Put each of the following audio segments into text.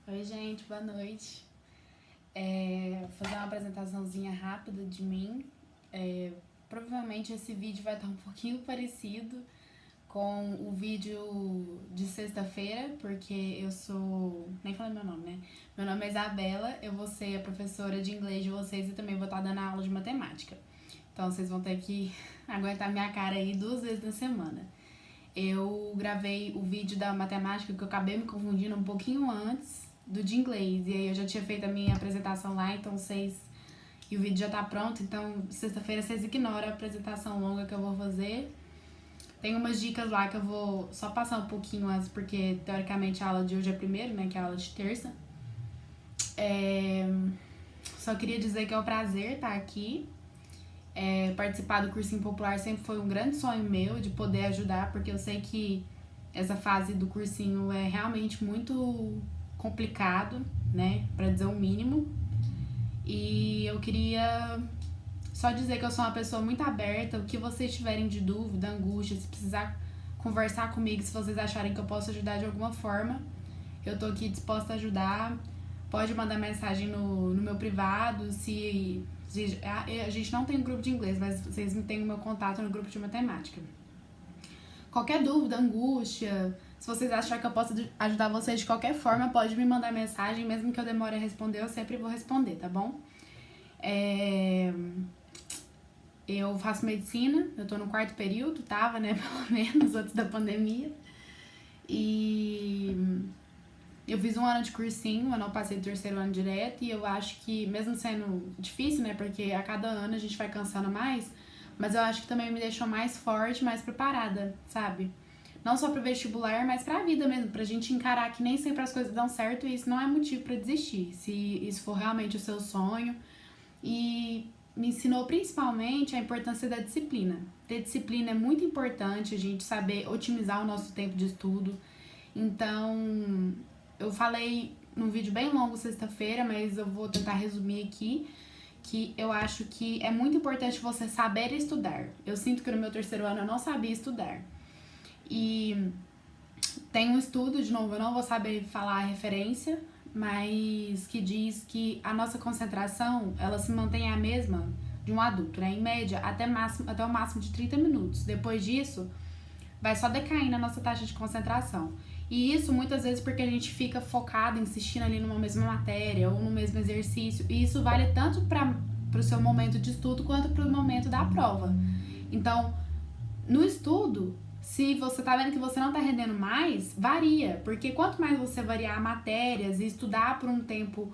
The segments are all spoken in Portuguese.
Oi, gente, boa noite. Vou fazer uma apresentaçãozinha rápida de mim. Provavelmente esse vídeo vai estar um pouquinho parecido com o vídeo de sexta-feira, porque eu sou. Nem falei meu nome, né? Meu nome é Isabela, eu vou ser a professora de inglês de vocês e também vou estar dando aula de matemática. Então vocês vão ter que aguentar minha cara aí 2 vezes na semana. Eu gravei o vídeo da matemática que eu acabei me confundindo um pouquinho antes do de inglês. E aí eu já tinha feito a minha apresentação lá, então vocês. E o vídeo já tá pronto, então sexta-feira vocês ignoram a apresentação longa que eu vou fazer. Tem umas dicas lá que eu vou só passar um pouquinho antes, porque teoricamente a aula de hoje é primeiro, né? Que é a aula de terça. Só queria dizer que é um prazer estar aqui. Participar do cursinho popular sempre foi um grande sonho meu de poder ajudar, porque eu sei que essa fase do cursinho é realmente muito complicado, né, para dizer o mínimo. E eu queria só dizer que eu sou uma pessoa muito aberta. O que vocês tiverem de dúvida, angústia, se precisar conversar comigo, se vocês acharem que eu posso ajudar de alguma forma, eu tô aqui disposta a ajudar. Pode mandar mensagem no meu privado. Se a gente não tem grupo de inglês, mas vocês têm o meu contato no grupo de matemática. Qualquer dúvida, angústia, se vocês acharem que eu posso ajudar vocês de qualquer forma, pode me mandar mensagem, mesmo que eu demore a responder, eu sempre vou responder, tá bom? Eu faço medicina, eu tô no 4º período, tava, né, pelo menos, antes da pandemia. E eu fiz 1 ano de cursinho, eu não passei do 3º ano direto, e eu acho que, mesmo sendo difícil, né, porque a cada ano a gente vai cansando mais, mas eu acho que também me deixou mais forte, mais preparada, sabe? Não só pro vestibular, mas pra vida mesmo, pra gente encarar que nem sempre as coisas dão certo e isso não é motivo pra desistir, se isso for realmente o seu sonho. E me ensinou principalmente a importância da disciplina. Ter disciplina é muito importante, a gente saber otimizar o nosso tempo de estudo. Então, eu falei num vídeo bem longo sexta-feira, mas eu vou tentar resumir aqui, que eu acho que é muito importante você saber estudar. Eu sinto que no meu 3º ano eu não sabia estudar. E tem um estudo, de novo, eu não vou saber falar a referência, mas que diz que a nossa concentração, ela se mantém a mesma de um adulto, né? Em média, até o máximo de 30 minutos. Depois disso, vai só decaindo a nossa taxa de concentração. E isso muitas vezes porque a gente fica focado, insistindo ali numa mesma matéria ou no mesmo exercício. E isso vale tanto para o seu momento de estudo quanto para o momento da prova. Então, no estudo, se você tá vendo que você não tá rendendo mais, varia. Porque quanto mais você variar matérias e estudar por um tempo,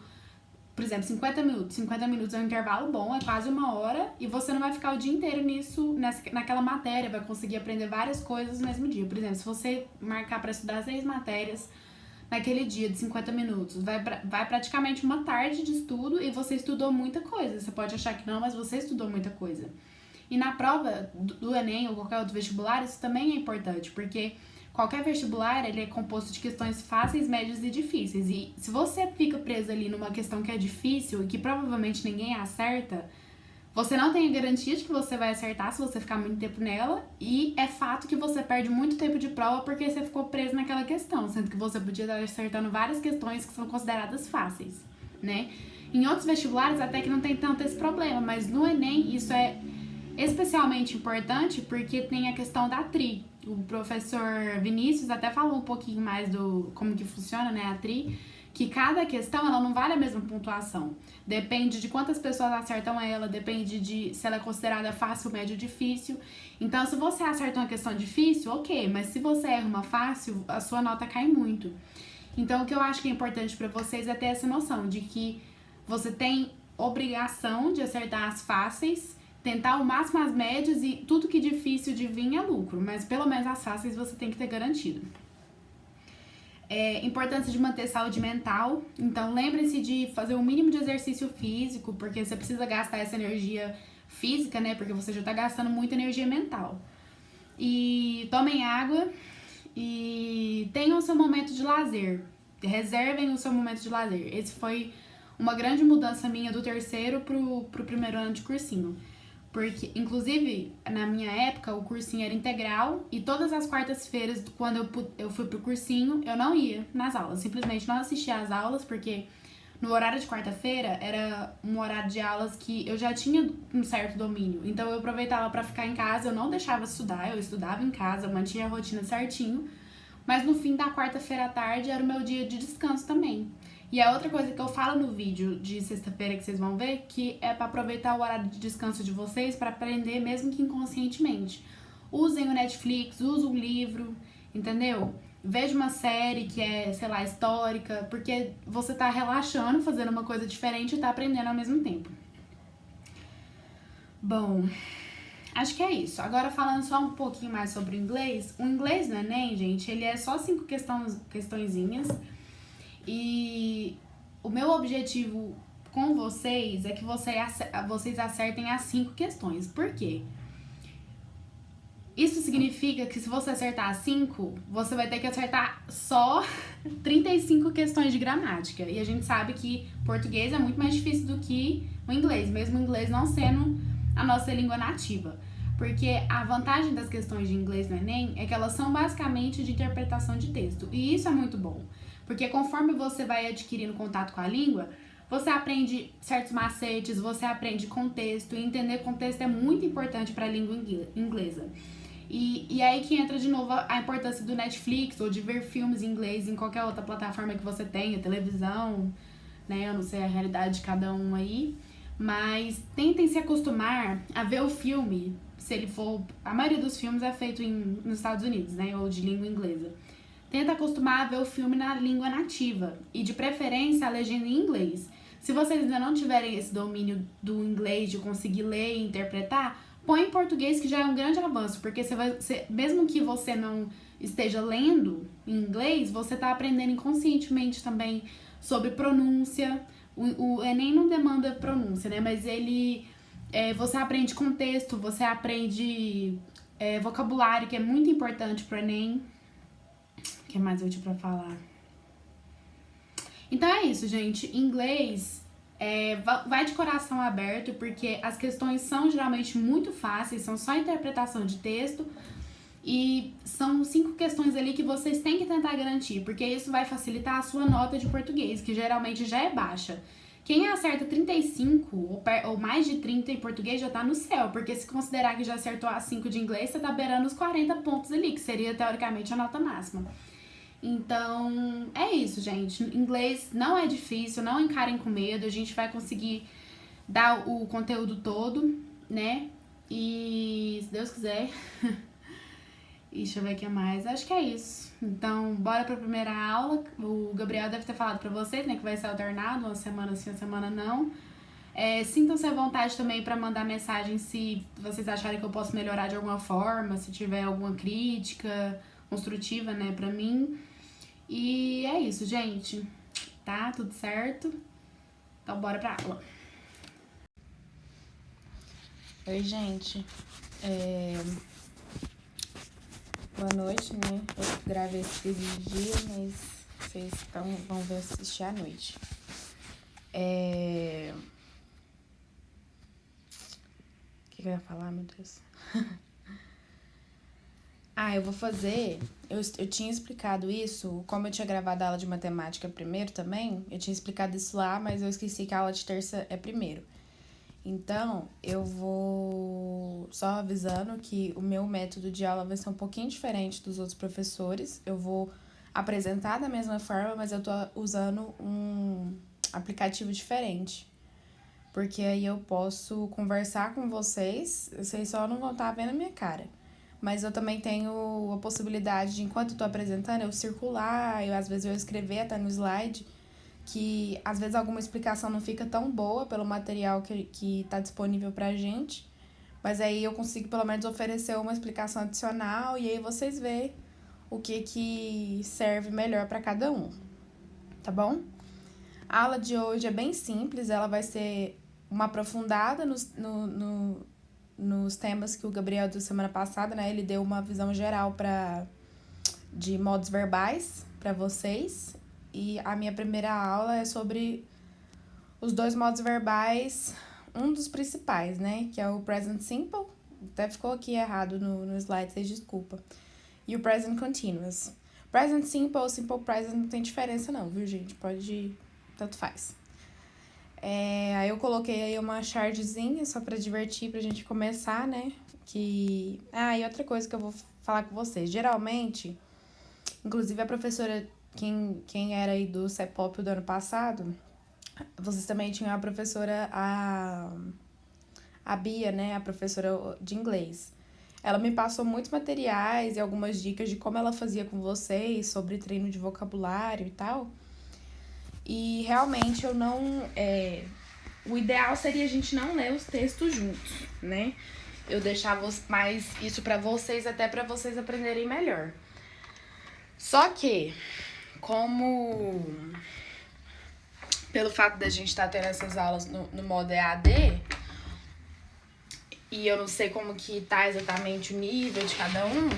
por exemplo, 50 minutos. 50 minutos é um intervalo bom, é quase 1 hora, e você não vai ficar o dia inteiro naquela matéria, vai conseguir aprender várias coisas no mesmo dia. Por exemplo, se você marcar para estudar 6 matérias naquele dia de 50 minutos, vai praticamente uma tarde de estudo e você estudou muita coisa. Você pode achar que não, mas você estudou muita coisa. E na prova do Enem ou qualquer outro vestibular, isso também é importante, porque qualquer vestibular, ele é composto de questões fáceis, médias e difíceis. E se você fica preso ali numa questão que é difícil e que provavelmente ninguém acerta, você não tem a garantia de que você vai acertar se você ficar muito tempo nela, e é fato que você perde muito tempo de prova porque você ficou preso naquela questão, sendo que você podia estar acertando várias questões que são consideradas fáceis, né? Em outros vestibulares até que não tem tanto esse problema, mas no Enem isso é especialmente importante porque tem a questão da TRI. O professor Vinícius até falou um pouquinho mais do como que funciona, né, a TRI, que cada questão ela não vale a mesma pontuação. Depende de quantas pessoas acertam ela, depende de se ela é considerada fácil, médio ou difícil. Então, se você acerta uma questão difícil, ok, mas se você erra uma fácil, a sua nota cai muito. Então, o que eu acho que é importante para vocês é ter essa noção de que você tem obrigação de acertar as fáceis, tentar ao máximo as médias, e tudo que difícil de vir é lucro, mas pelo menos as fáceis você tem que ter garantido. Importância de manter saúde mental, então lembre-se de fazer o mínimo de exercício físico, porque você precisa gastar essa energia física, né, porque você já tá gastando muita energia mental. E tomem água e tenham o seu momento de lazer, reservem o seu momento de lazer. Esse foi uma grande mudança minha do 3º pro 1º ano de cursinho. Porque, inclusive, na minha época, o cursinho era integral e todas as quartas-feiras, quando eu fui pro cursinho, eu não ia nas aulas. Simplesmente não assistia às aulas, porque no horário de quarta-feira era um horário de aulas que eu já tinha um certo domínio. Então eu aproveitava para ficar em casa, eu não deixava estudar, eu estudava em casa, eu mantinha a rotina certinho. Mas no fim da quarta-feira à tarde era o meu dia de descanso também. E a outra coisa que eu falo no vídeo de sexta-feira que vocês vão ver, que é para aproveitar o horário de descanso de vocês para aprender mesmo que inconscientemente. Usem o Netflix, usem um livro, entendeu? Veja uma série que é, sei lá, histórica, porque você tá relaxando, fazendo uma coisa diferente e tá aprendendo ao mesmo tempo. Bom, acho que é isso. Agora falando só um pouquinho mais sobre o inglês no Enem, gente, ele é só 5 questõezinhas. E o meu objetivo com vocês é que vocês acertem as 5 questões. Por quê? Isso significa que se você acertar 5, você vai ter que acertar só 35 questões de gramática. E a gente sabe que português é muito mais difícil do que o inglês, mesmo o inglês não sendo a nossa língua nativa. Porque a vantagem das questões de inglês no Enem é que elas são basicamente de interpretação de texto. E isso é muito bom. Porque conforme você vai adquirindo contato com a língua, você aprende certos macetes, você aprende contexto. E entender contexto é muito importante para a língua inglesa. E aí que entra de novo a importância do Netflix ou de ver filmes em inglês em qualquer outra plataforma que você tenha, televisão, né? Eu não sei a realidade de cada um aí. Mas tentem se acostumar a ver o filme, se ele for... A maioria dos filmes é feito nos Estados Unidos, né? Ou de língua inglesa. Tenta acostumar a ver o filme na língua nativa e, de preferência, a legenda em inglês. Se vocês ainda não tiverem esse domínio do inglês, de conseguir ler e interpretar, põe em português, que já é um grande avanço, porque mesmo que você não esteja lendo em inglês, você está aprendendo inconscientemente também sobre pronúncia. O Enem não demanda pronúncia, né? Mas você aprende contexto, você aprende vocabulário, que é muito importante pro Enem. O que mais eu tinha pra falar? Então é isso, gente. Inglês... vai de coração aberto, porque as questões são geralmente muito fáceis, são só interpretação de texto, e são 5 questões ali que vocês têm que tentar garantir, porque isso vai facilitar a sua nota de português, que geralmente já é baixa. Quem acerta 35 ou mais de 30 em português já tá no céu, porque se considerar que já acertou as 5 de inglês, você tá beirando os 40 pontos ali, que seria teoricamente a nota máxima. Então, é isso, gente. Inglês não é difícil, não encarem com medo, a gente vai conseguir dar o conteúdo todo, né? E, se Deus quiser... E deixa eu ver o que mais. Acho que é isso. Então, bora pra primeira aula. O Gabriel deve ter falado pra vocês, né? Que vai ser alternado, uma semana sim, uma semana não. Sintam-se à vontade também pra mandar mensagem se vocês acharem que eu posso melhorar de alguma forma, se tiver alguma crítica construtiva, né, pra mim. E é isso, gente. Tá? Tudo certo? Então, bora pra aula. Oi, gente. Boa noite, né? Eu gravei esse vídeo de dia, mas vocês vão ver assistir à noite. O que eu ia falar, meu Deus? Eu vou fazer... Eu tinha explicado isso, como eu tinha gravado a aula de matemática primeiro também, eu tinha explicado isso lá, mas eu esqueci que a aula de terça é primeiro. Então, eu vou só avisando que o meu método de aula vai ser um pouquinho diferente dos outros professores. Eu vou apresentar da mesma forma, mas eu tô usando um aplicativo diferente. Porque aí eu posso conversar com vocês só não vão estar vendo a minha cara. Mas eu também tenho a possibilidade de, enquanto eu tô apresentando, eu circular, às vezes eu escrever até no slide, que às vezes alguma explicação não fica tão boa pelo material que tá disponível pra gente, mas aí eu consigo pelo menos oferecer uma explicação adicional e aí vocês veem o que serve melhor para cada um, tá bom? A aula de hoje é bem simples, ela vai ser uma aprofundada nos temas que o Gabriel deu semana passada, né? Ele deu uma visão geral de modos verbais para vocês. E a minha primeira aula é sobre os 2 modos verbais um dos principais, né? Que é o Present Simple. Até ficou aqui errado no slide, vocês desculpa. E o Present Continuous. Present Simple ou Simple Present não tem diferença não, viu, gente? Pode... tanto faz. Aí eu coloquei aí uma chartzinha só pra divertir, pra gente começar, né? E outra coisa que eu vou falar com vocês. Geralmente, inclusive a professora, quem era aí do CEPOP do ano passado, vocês também tinham a professora, a Bia, né? A professora de inglês. Ela me passou muitos materiais e algumas dicas de como ela fazia com vocês, sobre treino de vocabulário e tal. E realmente eu não... o ideal seria a gente não ler os textos juntos, né? Eu deixava mais isso pra vocês, até pra vocês aprenderem melhor. Só que, como... pelo fato da gente estar tendo essas aulas no modo EAD, e eu não sei como que tá exatamente o nível de cada um,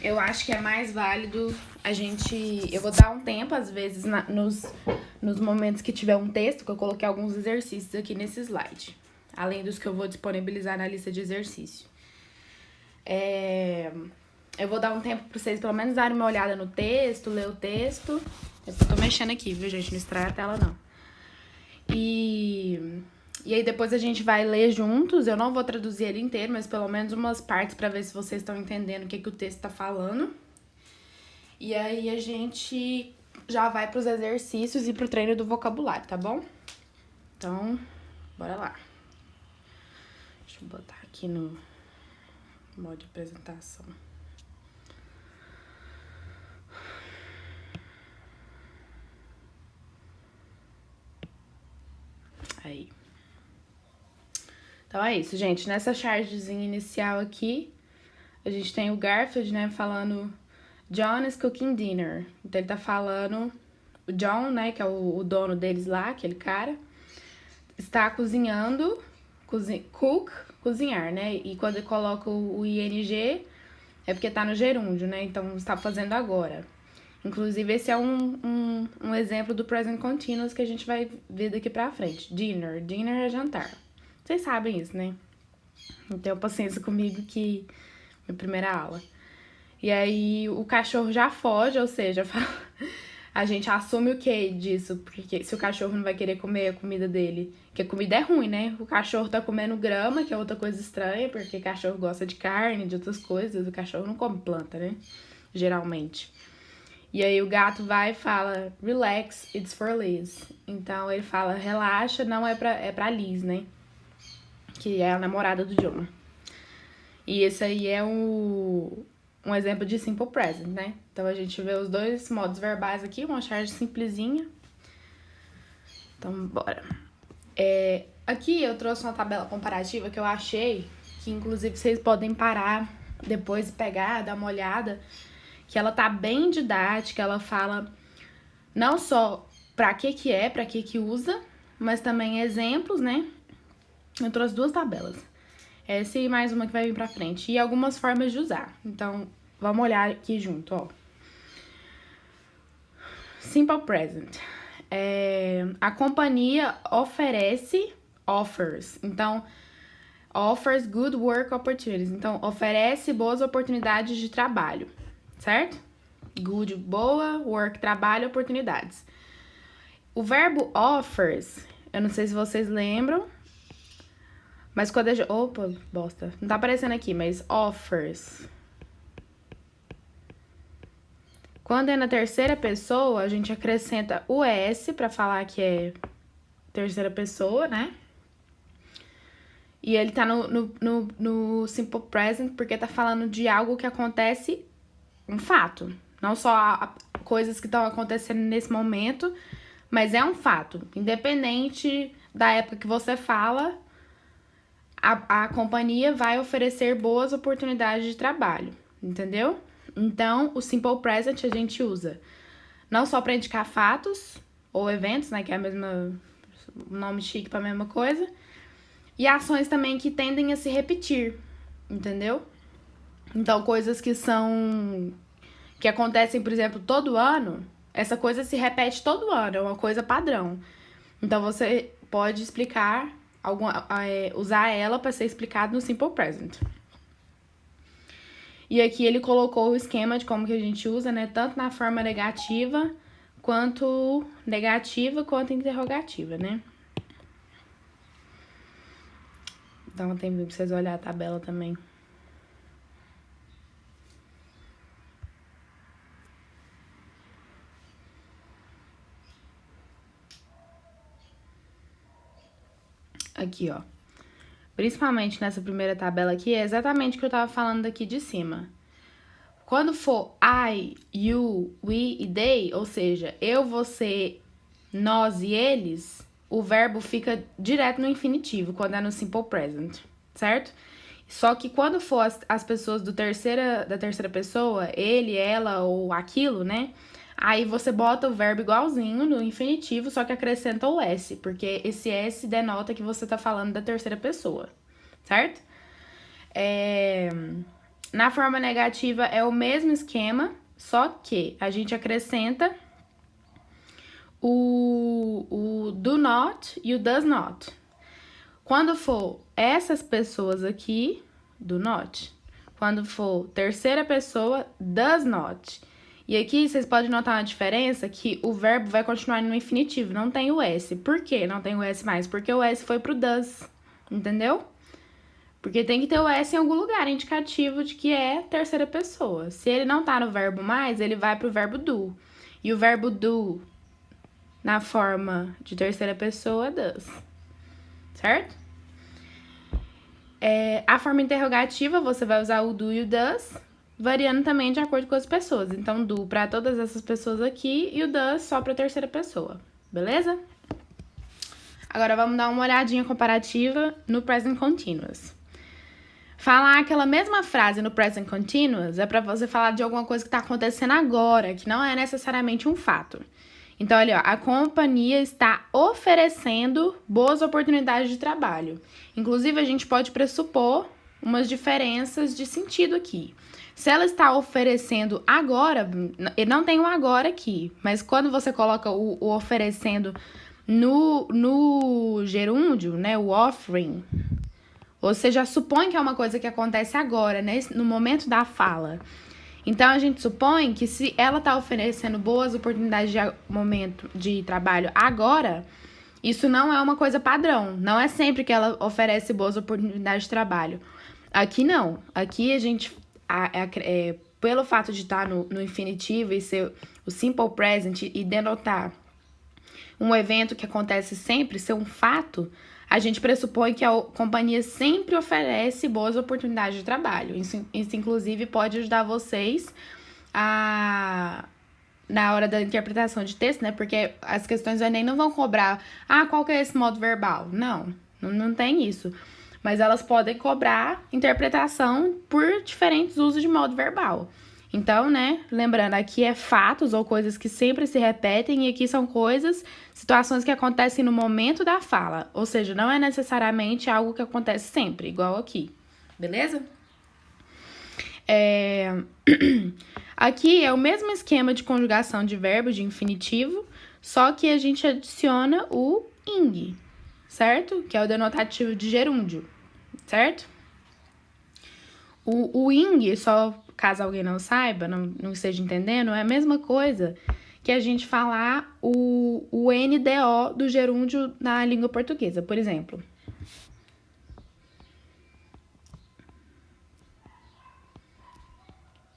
eu acho que é mais válido a gente... eu vou dar um tempo, às vezes, nos momentos que tiver um texto, que eu coloquei alguns exercícios aqui nesse slide, além dos que eu vou disponibilizar na lista de exercício. Eu vou dar um tempo pra vocês pelo menos darem uma olhada no texto, ler o texto. Eu tô mexendo aqui, viu, gente? Não estraga a tela, não. E aí depois a gente vai ler juntos. Eu não vou traduzir ele inteiro, mas pelo menos umas partes pra ver se vocês estão entendendo o que o texto tá falando. E aí a gente já vai pros exercícios e pro treino do vocabulário, tá bom? Então, bora lá. Deixa eu botar aqui no modo de apresentação. Aí. Então é isso, gente. Nessa chargezinha inicial aqui, a gente tem o Garfield, né, falando John is cooking dinner. Então ele tá falando, o John, né, que é o dono deles lá, aquele cara, está cozinhando, cook, cozinhar, né? E quando ele coloca o ing, é porque tá no gerúndio, né? Então está fazendo agora. Inclusive, esse é um exemplo do present continuous que a gente vai ver daqui pra frente. Dinner. Dinner é jantar. Vocês sabem isso, né? Não tenham paciência comigo que... minha primeira aula. E aí, o cachorro já foge, ou seja, a gente assume o que disso? Porque se o cachorro não vai querer comer a comida dele, que a comida é ruim, né? O cachorro tá comendo grama, que é outra coisa estranha, porque cachorro gosta de carne, de outras coisas. O cachorro não come planta, né? Geralmente. E aí o gato vai e fala, relax, it's for Liz. Então ele fala, relaxa, não é pra Liz, né? Que é a namorada do John. E esse aí é um exemplo de simple present, né? Então a gente vê os dois modos verbais aqui, uma charge simplesinha. Então, bora. Aqui eu trouxe uma tabela comparativa que eu achei, que inclusive vocês podem parar depois e pegar, dar uma olhada, que ela tá bem didática, ela fala não só pra que usa, mas também exemplos, né? Eu trouxe duas tabelas. Essa e mais uma que vai vir pra frente. E algumas formas de usar. Então, vamos olhar aqui junto, ó. Simple present. A companhia offers. Então, offers good work opportunities. Então, oferece boas oportunidades de trabalho. Certo? Good, boa, work, trabalho, oportunidades. O verbo offers, eu não sei se vocês lembram, mas quando opa, bosta, não tá aparecendo aqui, mas offers. Quando é na terceira pessoa, a gente acrescenta o S pra falar que é terceira pessoa, né? E ele tá no simple present porque tá falando de algo que acontece, um fato. Não só coisas que estão acontecendo nesse momento, mas é um fato. Independente da época que você fala, a companhia vai oferecer boas oportunidades de trabalho, entendeu? Então, o simple present a gente usa não só para indicar fatos ou eventos, né, que é a mesma nome chique para a mesma coisa, e ações também que tendem a se repetir, entendeu? Então, coisas que acontecem, por exemplo, todo ano, essa coisa se repete todo ano, é uma coisa padrão. Então, você pode explicar usar ela para ser explicado no Simple Present. E aqui ele colocou o esquema de como que a gente usa, né? Tanto na forma negativa quanto interrogativa, né? Dá um tempo pra vocês olharem a tabela também. Aqui, ó. Principalmente nessa primeira tabela aqui, é exatamente o que eu tava falando daqui de cima. Quando for I, you, we e they, ou seja, eu, você, nós e eles, o verbo fica direto no infinitivo, quando é no simple present, certo? Só que quando for as pessoas da terceira pessoa, ele, ela ou aquilo, né? Aí você bota o verbo igualzinho no infinitivo, só que acrescenta o S, porque esse S denota que você tá falando da terceira pessoa, certo? Na forma negativa é o mesmo esquema, só que a gente acrescenta o do not e o does not. Quando for essas pessoas aqui, do not. Quando for terceira pessoa, does not. E aqui vocês podem notar uma diferença que o verbo vai continuar no infinitivo, não tem o S. Por que não tem o S mais? Porque o S foi pro does, entendeu? Porque tem que ter o S em algum lugar, indicativo de que é terceira pessoa. Se ele não tá no verbo mais, ele vai pro verbo do. E o verbo do, na forma de terceira pessoa, é does. Certo? A forma interrogativa, você vai usar o do e o does, variando também de acordo com as pessoas. Então, do para todas essas pessoas aqui e o does só para terceira pessoa. Beleza? Agora, vamos dar uma olhadinha comparativa no present continuous. Falar aquela mesma frase no present continuous é para você falar de alguma coisa que está acontecendo agora, que não é necessariamente um fato. Então, olha, ó, a companhia está oferecendo boas oportunidades de trabalho. Inclusive, a gente pode pressupor umas diferenças de sentido aqui. Se ela está oferecendo agora, não tem o agora aqui, mas quando você coloca o oferecendo no gerúndio, né, o offering, você já supõe que é uma coisa que acontece agora, né, no momento da fala. Então, a gente supõe que se ela está oferecendo boas oportunidades de trabalho agora, isso não é uma coisa padrão. Não é sempre que ela oferece boas oportunidades de trabalho. Aqui não. Aqui a gente, pelo fato de estar no infinitivo e ser o simple present e denotar um evento que acontece sempre, ser um fato, a gente pressupõe que a companhia sempre oferece boas oportunidades de trabalho. Isso inclusive, pode ajudar vocês na hora da interpretação de texto, né? Porque as questões do Enem não vão cobrar, qual que é esse modo verbal? Não tem isso. Mas elas podem cobrar interpretação por diferentes usos de modo verbal. Então, né, lembrando, aqui é fatos ou coisas que sempre se repetem, e aqui são situações que acontecem no momento da fala. Ou seja, não é necessariamente algo que acontece sempre, igual aqui. Beleza? Aqui é o mesmo esquema de conjugação de verbo de infinitivo, só que a gente adiciona o ing, certo? Que é o denotativo de gerúndio, certo? O ing, só caso alguém não saiba, não esteja entendendo, é a mesma coisa que a gente falar o NDO do gerúndio na língua portuguesa. Por exemplo,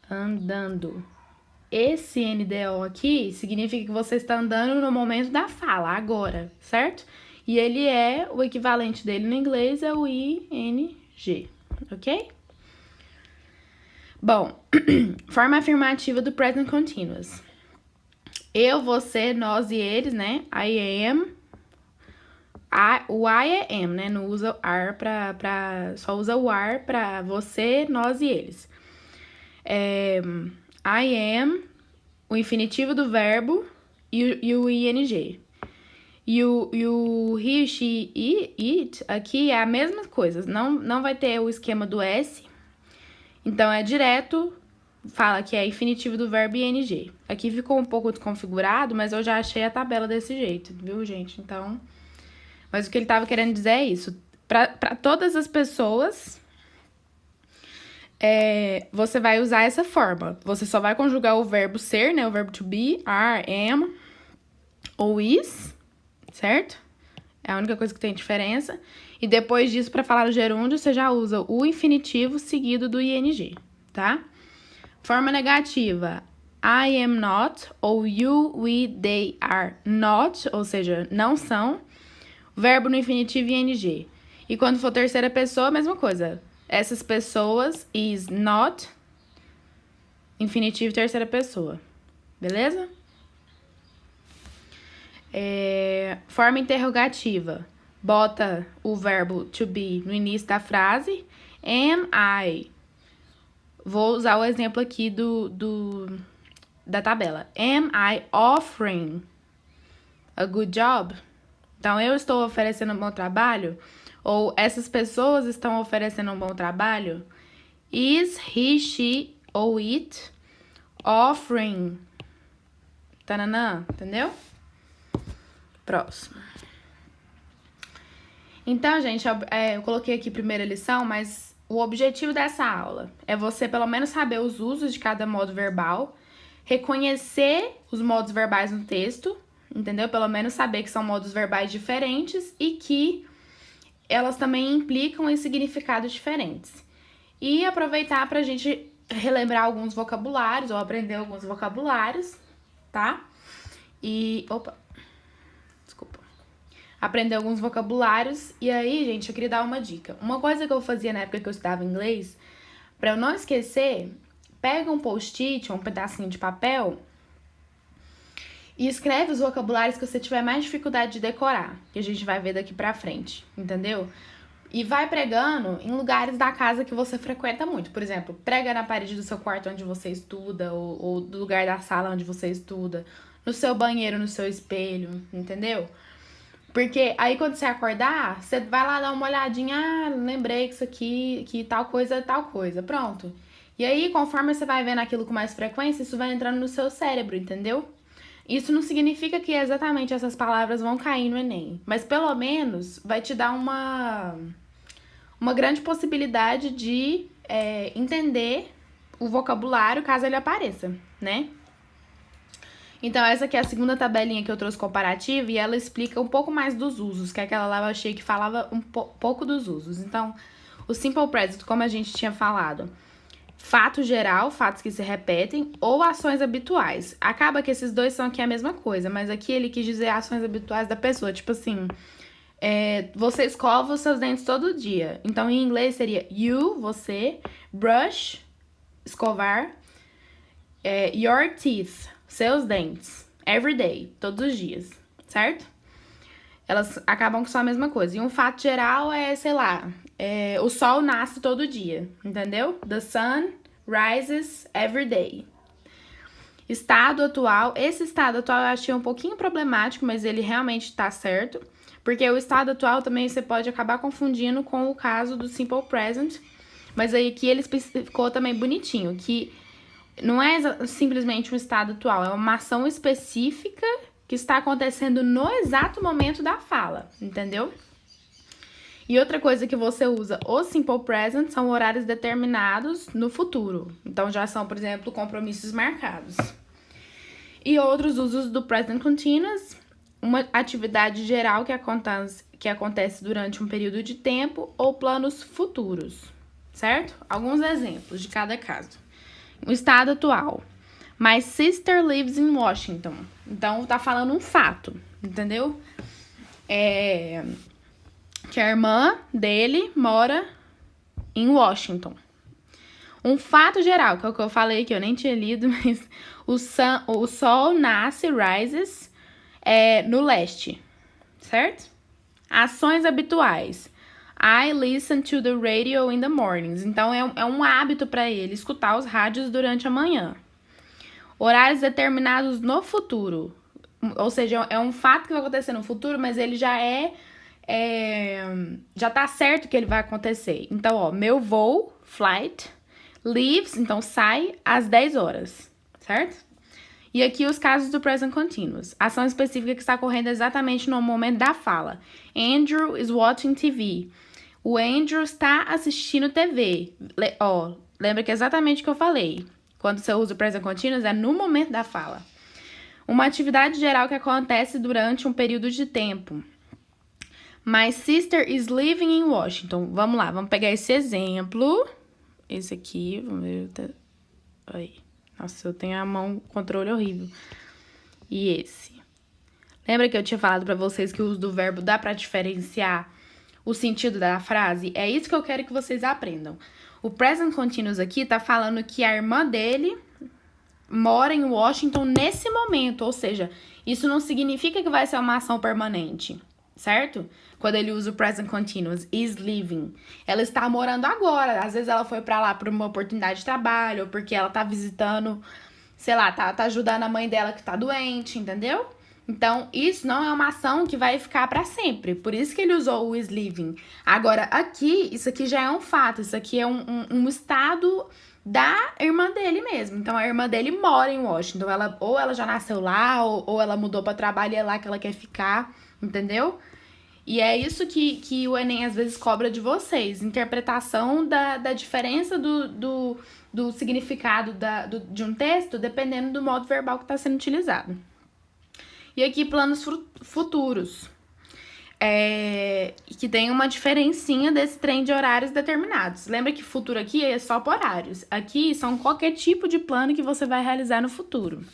andando. Esse NDO aqui significa que você está andando no momento da fala, agora, certo? E ele o equivalente dele no inglês é o ING, ok? Bom, forma afirmativa do present continuous. Eu, você, nós e eles, né? I am. O I é am, né? Não usa are só usa o are pra você, nós e eles. I am, o infinitivo do verbo e o ing. E o he, she, it aqui é a mesma coisa. Não vai ter o esquema do S. Então, é direto, fala que é infinitivo do verbo e ing. Aqui ficou um pouco desconfigurado, mas eu já achei a tabela desse jeito, viu, gente? Então, Mas o que ele tava querendo dizer é isso. Pra todas as pessoas, você vai usar essa forma. Você só vai conjugar o verbo ser, né? O verbo to be, are, am, ou is, certo? É a única coisa que tem diferença. E depois disso, para falar o gerúndio, você já usa o infinitivo seguido do ing, tá? Forma negativa. I am not, ou you, we, they are not, ou seja, não são. Verbo no infinitivo e ing. E quando for terceira pessoa, a mesma coisa. Essas pessoas, is not, infinitivo terceira pessoa. Beleza? Forma interrogativa. Bota o verbo to be no início da frase. Am I? Vou usar o exemplo aqui da tabela. Am I offering a good job? Então, eu estou oferecendo um bom trabalho? Ou essas pessoas estão oferecendo um bom trabalho? Is he, she ou it offering? Tananã, entendeu? Próximo. Então, gente, eu coloquei aqui primeira lição, mas o objetivo dessa aula é você pelo menos saber os usos de cada modo verbal, reconhecer os modos verbais no texto, entendeu? Pelo menos saber que são modos verbais diferentes e que elas também implicam em significados diferentes. E aproveitar pra gente relembrar alguns vocabulários ou aprender alguns vocabulários, tá? Aprender alguns vocabulários. E aí, gente, eu queria dar uma dica. Uma coisa que eu fazia na época que eu estudava inglês, pra eu não esquecer, pega um post-it ou um pedacinho de papel e escreve os vocabulários que você tiver mais dificuldade de decorar, que a gente vai ver daqui pra frente, entendeu? E vai pregando em lugares da casa que você frequenta muito. Por exemplo, prega na parede do seu quarto onde você estuda, ou do lugar da sala onde você estuda, no seu banheiro, no seu espelho, entendeu? Porque aí quando você acordar, você vai lá dar uma olhadinha, lembrei que isso aqui, que tal coisa é tal coisa, pronto. E aí, conforme você vai vendo aquilo com mais frequência, isso vai entrando no seu cérebro, entendeu? Isso não significa que exatamente essas palavras vão cair no Enem, mas pelo menos vai te dar uma grande possibilidade de entender o vocabulário caso ele apareça, né? Então, essa aqui é a segunda tabelinha que eu trouxe comparativa e ela explica um pouco mais dos usos, que aquela lá eu achei que falava pouco dos usos. Então, o simple present, como a gente tinha falado, fato geral, fatos que se repetem, ou ações habituais. Acaba que esses dois são aqui a mesma coisa, mas aqui ele quis dizer ações habituais da pessoa, tipo assim, você escova os seus dentes todo dia. Então, em inglês seria you, você, brush, escovar, your teeth, seus dentes, every day, todos os dias, certo? Elas acabam que são a mesma coisa. E um fato geral sei lá, o sol nasce todo dia, entendeu? The sun rises every day. Estado atual, esse estado atual eu achei um pouquinho problemático, mas ele realmente tá certo, porque o estado atual também você pode acabar confundindo com o caso do simple present, mas aí aqui ele especificou também bonitinho, que não é simplesmente um estado atual, é uma ação específica que está acontecendo no exato momento da fala, entendeu? E outra coisa que você usa o simple present são horários determinados no futuro. Então, já são, por exemplo, compromissos marcados. E outros usos do present continuous, uma atividade geral que acontece durante um período de tempo ou planos futuros, certo? Alguns exemplos de cada caso. O estado atual. My sister lives in Washington. Então, tá falando um fato, entendeu? Que a irmã dele mora em Washington. Um fato geral, que é o que eu falei que eu nem tinha lido, mas o sol nasce, rises, no leste, certo? Ações habituais. I listen to the radio in the mornings. Então, é um hábito para ele escutar os rádios durante a manhã. Horários determinados no futuro. Ou seja, é um fato que vai acontecer no futuro, mas ele já já tá certo que ele vai acontecer. Então, ó, meu voo, flight, leaves, então sai às 10 horas, certo? E aqui os casos do present continuous. Ação específica que está ocorrendo exatamente no momento da fala. Andrew is watching TV. O Andrew está assistindo TV. Lembra que é exatamente o que eu falei. Quando você usa o present continuous, é no momento da fala. Uma atividade geral que acontece durante um período de tempo. My sister is living in Washington. Vamos lá, vamos pegar esse exemplo. Esse aqui, vamos ver. Aí. Nossa, eu tenho a mão, controle horrível. E esse. Lembra que eu tinha falado pra vocês que o uso do verbo dá pra diferenciar o sentido da frase? É isso que eu quero que vocês aprendam. O present continuous aqui tá falando que a irmã dele mora em Washington nesse momento. Ou seja, isso não significa que vai ser uma ação permanente, certo? Quando ele usa o present continuous, is living. Ela está morando agora. Às vezes ela foi pra lá por uma oportunidade de trabalho, ou porque ela tá visitando, sei lá, tá ajudando a mãe dela que tá doente, entendeu? Então, isso não é uma ação que vai ficar pra sempre. Por isso que ele usou o is living. Agora, aqui, isso aqui já é um fato. Isso aqui é um estado da irmã dele mesmo. Então, a irmã dele mora em Washington. Ou ela já nasceu lá, ou ela mudou pra trabalho e é lá que ela quer ficar, entendeu? E é isso que o Enem às vezes cobra de vocês. Interpretação da diferença do significado de um texto, dependendo do modo verbal que está sendo utilizado. E aqui, planos futuros. Que tem uma diferencinha desse trem de horários determinados. Lembra que futuro aqui é só por horários. Aqui são qualquer tipo de plano que você vai realizar no futuro.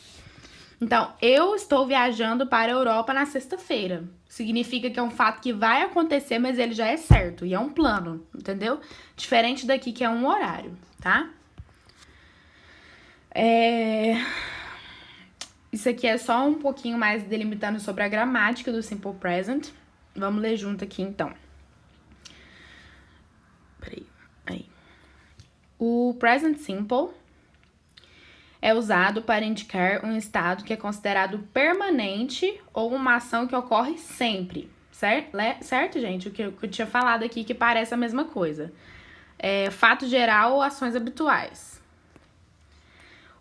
Então, eu estou viajando para a Europa na sexta-feira. Significa que é um fato que vai acontecer, mas ele já é certo. E é um plano, entendeu? Diferente daqui, que é um horário, tá? Isso aqui é só um pouquinho mais delimitando sobre a gramática do Simple Present. Vamos ler junto aqui, então. Peraí. Aí. O Present Simple é usado para indicar um estado que é considerado permanente ou uma ação que ocorre sempre, certo, gente? O que eu tinha falado aqui que parece a mesma coisa. Fato geral ou ações habituais.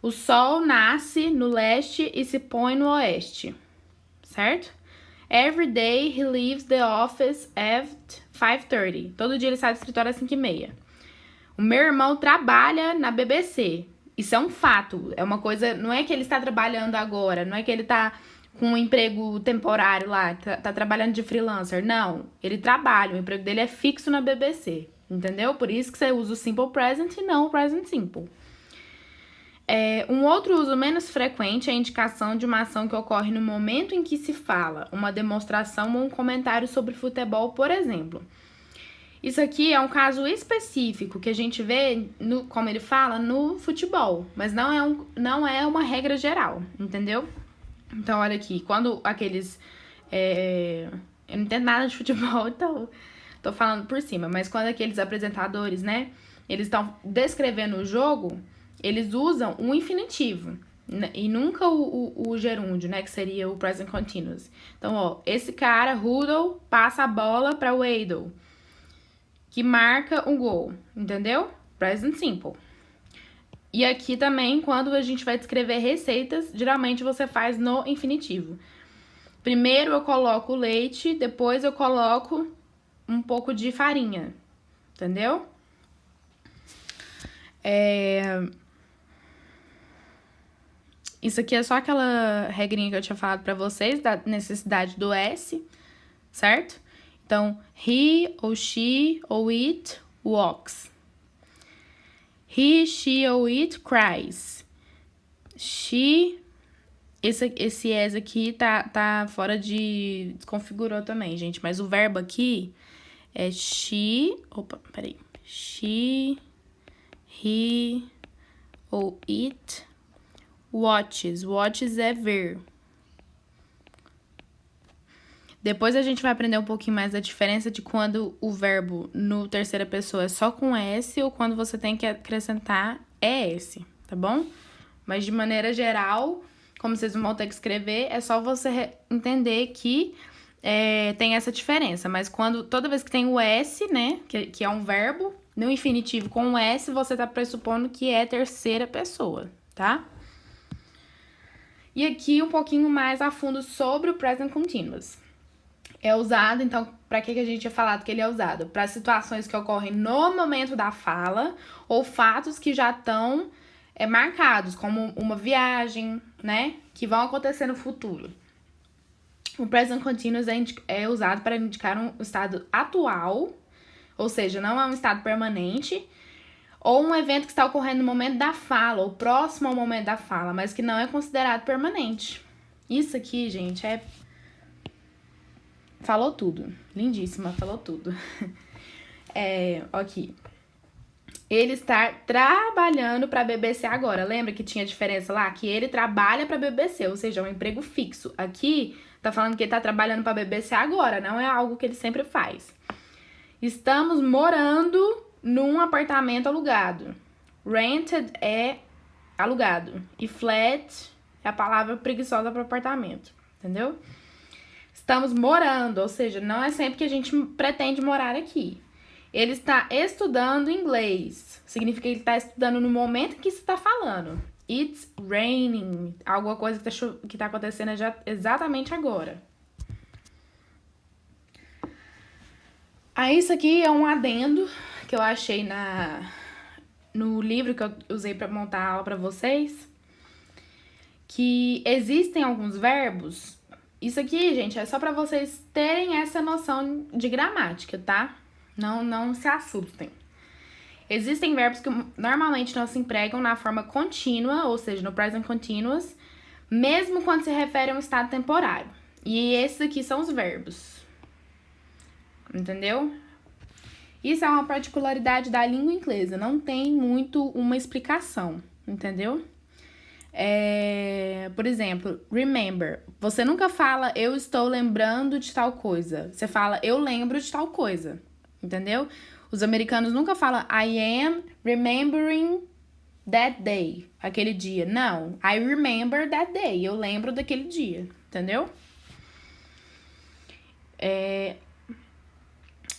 O sol nasce no leste e se põe no oeste, certo? Every day he leaves the office at 5:30. Todo dia ele sai do escritório às 5:30. O meu irmão trabalha na BBC. Isso é um fato, é uma coisa, não é que ele está trabalhando agora, não é que ele está com um emprego temporário lá, tá trabalhando de freelancer, não, ele trabalha, o emprego dele é fixo na BBC, entendeu? Por isso que você usa o Simple Present e não o Present Simple. Um outro uso menos frequente é a indicação de uma ação que ocorre no momento em que se fala, uma demonstração ou um comentário sobre futebol, por exemplo. Isso aqui é um caso específico que a gente vê, como ele fala, no futebol. Mas não é uma regra geral, entendeu? Então, olha aqui, quando aqueles... eu não entendo nada de futebol, então tô falando por cima. Mas quando aqueles apresentadores, né, eles estão descrevendo o jogo, eles usam um infinitivo. E nunca o gerúndio, né, que seria o present continuous. Então, ó, esse cara, Rudolph, passa a bola para o Weidel, que marca um gol, entendeu? Present simple. E aqui também, quando a gente vai descrever receitas, geralmente você faz no infinitivo. Primeiro eu coloco o leite, depois eu coloco um pouco de farinha, entendeu? Isso aqui é só aquela regrinha que eu tinha falado pra vocês, da necessidade do S, certo? Então, he, ou she, ou it, walks. He, she, ou it, cries. She, esse as aqui tá fora de... Desconfigurou também, gente. Mas o verbo aqui é she... Opa, peraí. She, he, ou it, watches. Watches é ver. Depois a gente vai aprender um pouquinho mais da diferença de quando o verbo no terceira pessoa é só com S ou quando você tem que acrescentar ES, tá bom? Mas de maneira geral, como vocês vão ter que escrever, é só você entender que tem essa diferença. Mas toda vez que tem o S, né, que é um verbo, no infinitivo com o S, você tá pressupondo que é terceira pessoa, tá? E aqui um pouquinho mais a fundo sobre o present continuous. É usado, então, para que a gente tinha falado que ele é usado? Para situações que ocorrem no momento da fala ou fatos que já estão marcados, como uma viagem, né? Que vão acontecer no futuro. O present continuous é usado para indicar um estado atual, ou seja, não é um estado permanente, ou um evento que está ocorrendo no momento da fala, ou próximo ao momento da fala, mas que não é considerado permanente. Isso aqui, gente, falou tudo. Lindíssima, falou tudo. Aqui. Ele está trabalhando para a BBC agora. Lembra que tinha diferença lá? Que ele trabalha para a BBC, ou seja, é um emprego fixo. Aqui, tá falando que ele tá trabalhando para a BBC agora, não é algo que ele sempre faz. Estamos morando num apartamento alugado. Rented é alugado. E flat é a palavra preguiçosa para apartamento. Entendeu? Estamos morando, ou seja, não é sempre que a gente pretende morar aqui. Ele está estudando inglês. Significa que ele está estudando no momento em que se está falando. It's raining. Alguma coisa que tá acontecendo exatamente agora. Aí isso aqui é um adendo que eu achei no livro que eu usei para montar a aula para vocês. Que existem alguns verbos. Isso aqui, gente, é só para vocês terem essa noção de gramática, tá? Não se assustem. Existem verbos que normalmente não se empregam na forma contínua, ou seja, no present continuous, mesmo quando se refere a um estado temporário. E esses aqui são os verbos. Entendeu? Isso é uma particularidade da língua inglesa, não tem muito uma explicação, entendeu? Por exemplo, remember. Você nunca fala eu estou lembrando de tal coisa. Você fala eu lembro de tal coisa, entendeu? Os americanos nunca falam I am remembering that day, aquele dia. Não, I remember that day, eu lembro daquele dia, entendeu?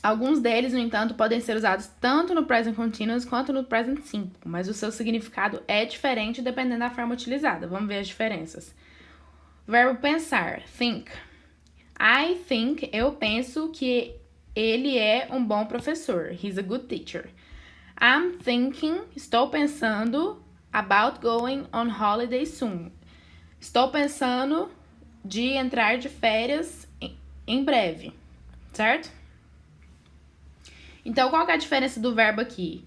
Alguns deles, no entanto, podem ser usados tanto no present continuous quanto no present simple, mas o seu significado é diferente dependendo da forma utilizada. Vamos ver as diferenças. Verbo pensar, think. I think, eu penso que ele é um bom professor. He's a good teacher. I'm thinking, estou pensando about going on holiday soon. Estou pensando de entrar de férias em breve, certo? Então, qual que é a diferença do verbo aqui?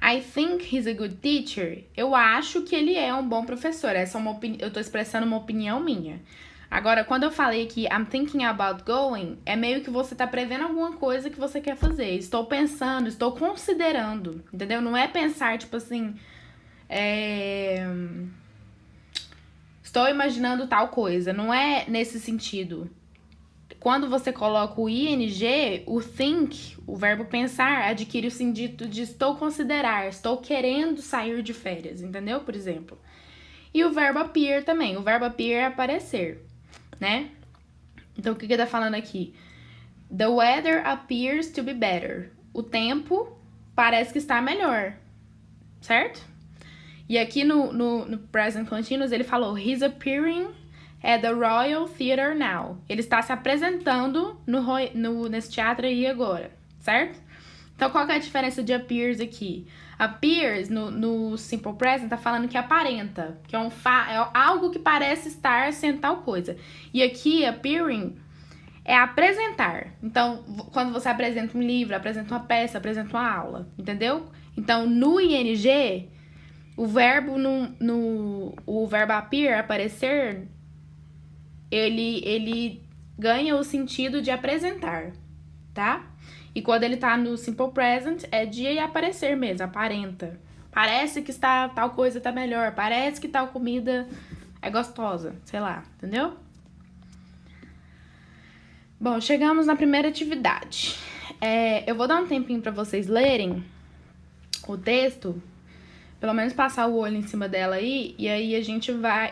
I think he's a good teacher. Eu acho que ele é um bom professor. Essa é eu tô expressando uma opinião minha. Agora, quando eu falei que I'm thinking about going, é meio que você tá prevendo alguma coisa que você quer fazer. Estou pensando, estou considerando, entendeu? Não é pensar, tipo assim, estou imaginando tal coisa. Não é nesse sentido. Quando você coloca o ing, o think, o verbo pensar, adquire o sentido de estou considerar, estou querendo sair de férias, entendeu? Por exemplo. E o verbo appear também. O verbo appear é aparecer, né? Então, o que tá falando aqui? The weather appears to be better. O tempo parece que está melhor, certo? E aqui no present continuous ele falou he's appearing at the Royal Theatre now. Ele está se apresentando nesse teatro aí agora, certo? Então, qual que é a diferença de appears aqui? Appears, no simple present, tá falando que aparenta, que é algo que parece estar sendo tal coisa. E aqui, appearing, é apresentar. Então, quando você apresenta um livro, apresenta uma peça, apresenta uma aula, entendeu? Então, no ing, o verbo o verbo appear, aparecer, ele ganha o sentido de apresentar, tá? E quando ele tá no simple present, é de aparecer mesmo, aparenta. Parece que tal coisa tá melhor, parece que tal comida é gostosa, sei lá, entendeu? Bom, chegamos na primeira atividade. Eu vou dar um tempinho pra vocês lerem o texto, pelo menos passar o olho em cima dela aí, e aí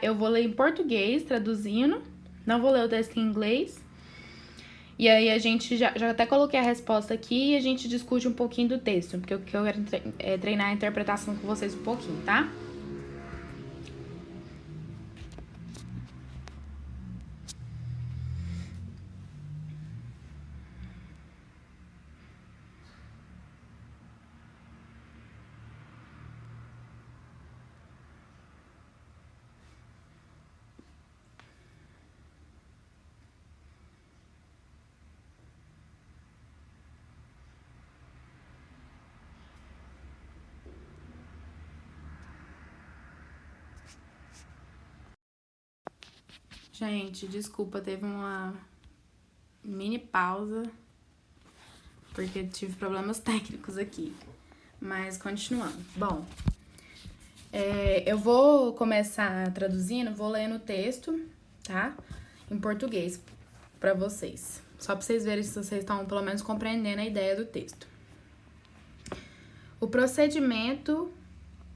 eu vou ler em português, traduzindo, não vou ler o texto em inglês. E aí a gente já até coloquei a resposta aqui e a gente discute um pouquinho do texto, porque eu quero treinar a interpretação com vocês um pouquinho, tá? Gente, desculpa, teve uma mini pausa, porque tive problemas técnicos aqui. Mas continuando. Bom, eu vou começar traduzindo, vou lendo o texto, tá? Em português pra vocês. Só pra vocês verem se vocês estão pelo menos compreendendo a ideia do texto. O procedimento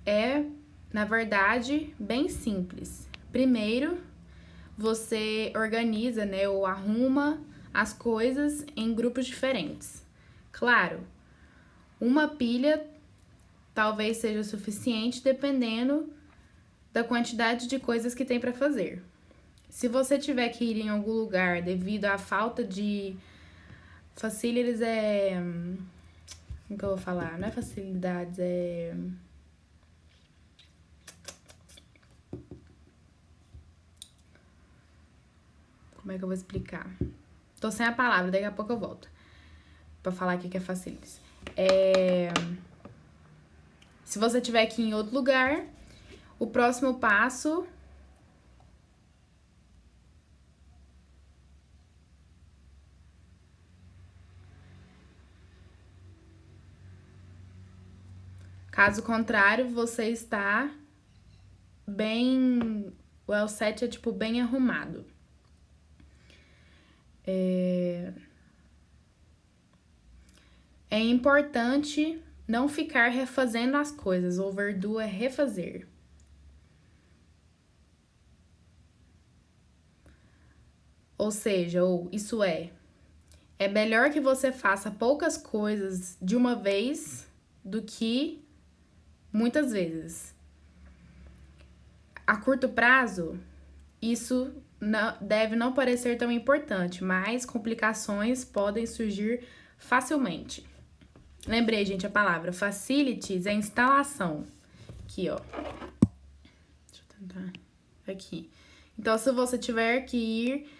é, na verdade, bem simples. Primeiro, você organiza, né, ou arruma as coisas em grupos diferentes. Claro, uma pilha talvez seja o suficiente dependendo da quantidade de coisas que tem para fazer. Se você tiver que ir em algum lugar devido à falta de facilities, como que eu vou falar? Não é facilidades, como é que eu vou explicar? Tô sem a palavra, daqui a pouco eu volto pra falar o que é facilities. Se você tiver que ir em outro lugar, o próximo passo caso contrário, você está bem... O L7 é, tipo, bem arrumado. É importante não ficar refazendo as coisas. Overdo é refazer. Ou seja, isso é melhor que você faça poucas coisas de uma vez do que muitas vezes. A curto prazo, isso deve não parecer tão importante, mas complicações podem surgir facilmente. Lembrei, gente, a palavra facilities é instalação. Aqui, ó. Deixa eu tentar. Aqui. Então, se você tiver que ir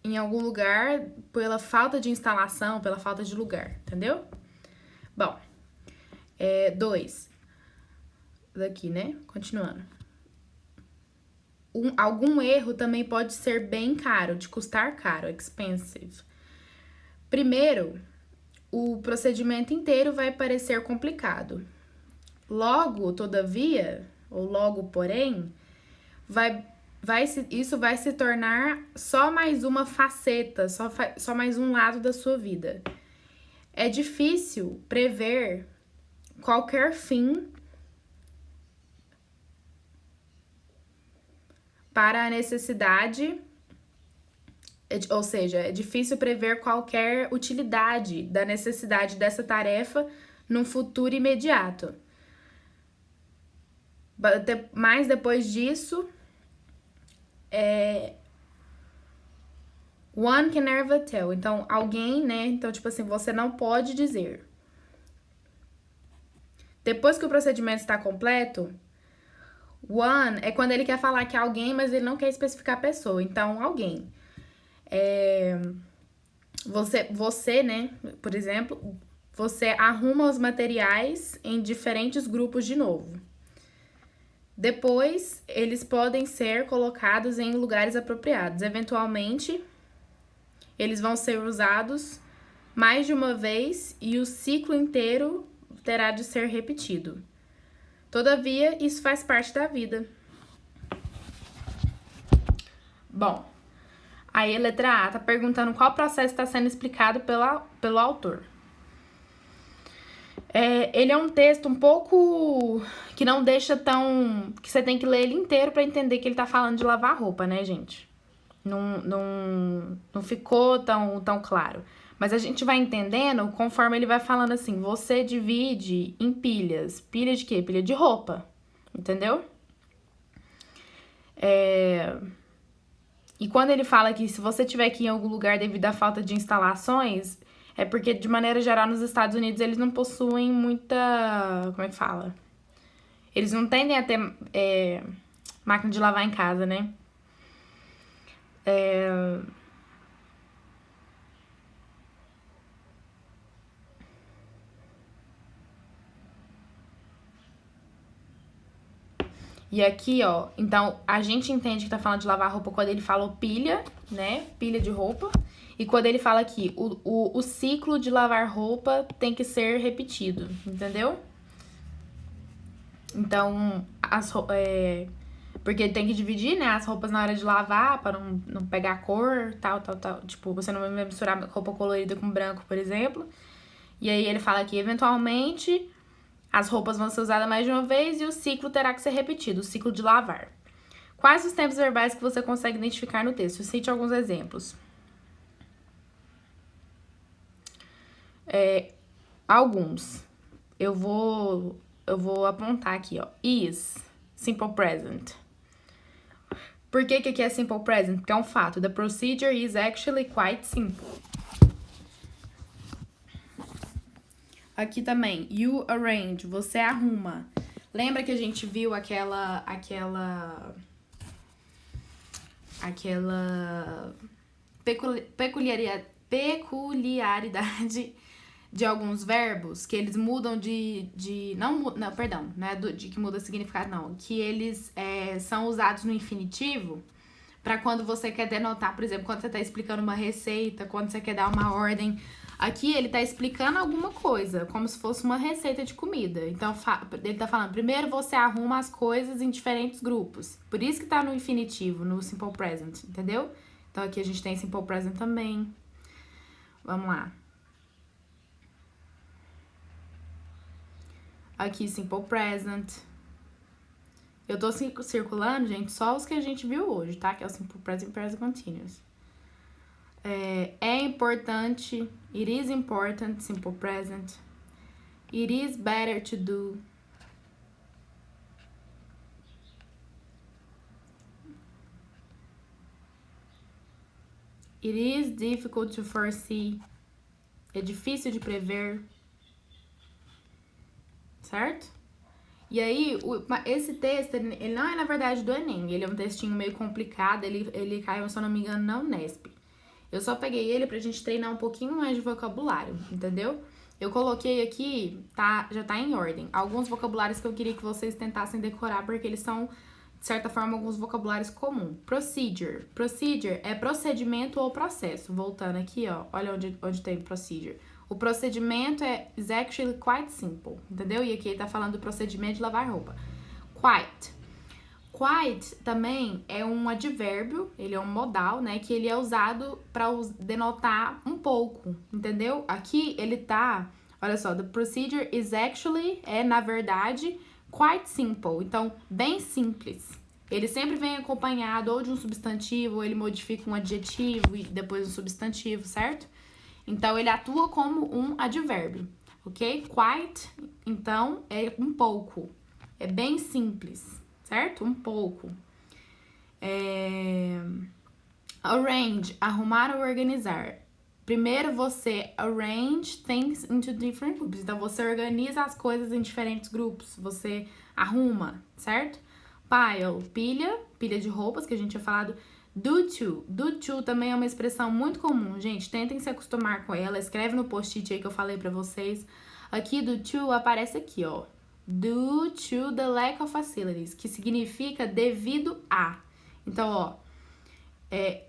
em algum lugar pela falta de instalação, pela falta de lugar, entendeu? Bom, 2. Daqui, né? Continuando. Algum erro também pode ser bem caro, de custar caro, expensive. Primeiro, o procedimento inteiro vai parecer complicado. Logo, todavia, ou logo, porém, isso vai se tornar só mais uma faceta, só mais um lado da sua vida. É difícil prever qualquer fim para a necessidade, ou seja, é difícil prever qualquer utilidade da necessidade dessa tarefa num futuro imediato. Mas depois disso, one can never tell. Então, alguém, né? Então, tipo assim, você não pode dizer. Depois que o procedimento está completo, one é quando ele quer falar que é alguém, mas ele não quer especificar a pessoa. Então, alguém. Você, né? Por exemplo, você arruma os materiais em diferentes grupos de novo. Depois, eles podem ser colocados em lugares apropriados. Eventualmente, eles vão ser usados mais de uma vez e o ciclo inteiro terá de ser repetido. Todavia, isso faz parte da vida. Bom, aí a letra A tá perguntando qual processo está sendo explicado pelo autor. Ele é um texto um pouco que não deixa tão... que você tem que ler ele inteiro para entender que ele tá falando de lavar roupa, né, gente? Não ficou tão claro. Mas a gente vai entendendo conforme ele vai falando assim, você divide em pilhas. Pilha de quê? Pilha de roupa, entendeu? E quando ele fala que se você tiver que ir em algum lugar devido à falta de instalações, é porque, de maneira geral, nos Estados Unidos, eles não possuem muita... como é que fala? Eles não tendem a ter máquina de lavar em casa, né? E aqui, ó, então a gente entende que tá falando de lavar roupa quando ele fala pilha, né? Pilha de roupa. E quando ele fala aqui, o ciclo de lavar roupa tem que ser repetido, entendeu? Então, porque tem que dividir, né, as roupas na hora de lavar pra não pegar cor, tal. Tipo, você não vai misturar roupa colorida com branco, por exemplo. E aí ele fala que, eventualmente, as roupas vão ser usadas mais de uma vez e o ciclo terá que ser repetido, o ciclo de lavar. Quais os tempos verbais que você consegue identificar no texto? Cite alguns exemplos. Alguns. Eu vou apontar aqui, ó. Is, simple present. Por que aqui é simple present? Porque é um fato. The procedure is actually quite simple. Aqui também, you arrange, você arruma. Lembra que a gente viu aquela peculiaridade de alguns verbos, que eles mudam não é de que muda significado, não. Que eles são usados no infinitivo para quando você quer denotar, por exemplo, quando você tá explicando uma receita, quando você quer dar uma ordem. Aqui ele tá explicando alguma coisa, como se fosse uma receita de comida. Então, ele tá falando, primeiro você arruma as coisas em diferentes grupos. Por isso que tá no infinitivo, no simple present, entendeu? Então, aqui a gente tem simple present também. Vamos lá. Aqui, simple present. Eu tô circulando, gente, só os que a gente viu hoje, tá? Que é o simple present e present continuous. É importante, it is important, simple present. It is better to do. It is difficult to foresee. É difícil de prever. Certo? E aí, esse texto, ele não é, na verdade, do Enem. Ele é um textinho meio complicado, ele caiu, se eu não me engano, na Unesp. Eu só peguei ele pra gente treinar um pouquinho mais de vocabulário, entendeu? Eu coloquei aqui, já tá em ordem, alguns vocabulários que eu queria que vocês tentassem decorar, porque eles são, de certa forma, alguns vocabulários comuns. Procedure. Procedure é procedimento ou processo. Voltando aqui, ó, olha onde tem procedure. O procedimento is actually quite simple, entendeu? E aqui ele tá falando do procedimento de lavar roupa. Quite. Quite também é um advérbio, ele é um modal, né? Que ele é usado para denotar um pouco, entendeu? Aqui ele tá, olha só, the procedure is actually, na verdade, quite simple. Então, bem simples. Ele sempre vem acompanhado ou de um substantivo, ou ele modifica um adjetivo e depois um substantivo, certo? Então, ele atua como um advérbio, ok? Quite, então, é um pouco. É bem simples, certo? Um pouco. Arrange, arrumar ou organizar. Primeiro, você arrange things into different groups. Então, você organiza as coisas em diferentes grupos. Você arruma, certo? Pile, pilha de roupas, que a gente tinha falado. Do to também é uma expressão muito comum, gente. Tentem se acostumar com ela. Escreve no post-it aí que eu falei pra vocês. Aqui, do to aparece aqui, ó. Due to the lack of facilities, que significa devido a. Então, ó,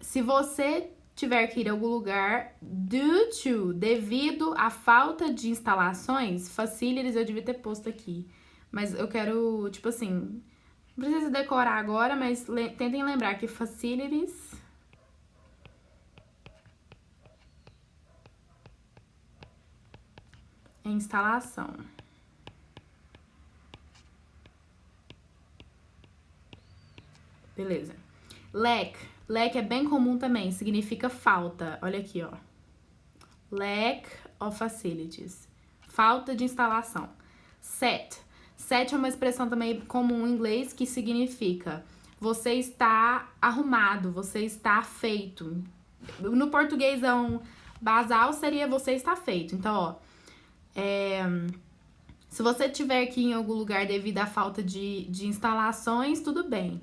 se você tiver que ir a algum lugar, due to, devido à falta de instalações, facilities eu devia ter posto aqui. Mas eu quero, tipo assim, não precisa decorar agora, mas tentem lembrar que facilities é instalação. Beleza. Lack é bem comum também, significa falta. Olha aqui, ó. Lack of facilities. Falta de instalação. Set é uma expressão também comum em inglês que significa você está arrumado, você está feito. No portuguêsão basal seria você está feito. Então, ó, se você tiver que ir em algum lugar devido à falta de instalações, tudo bem.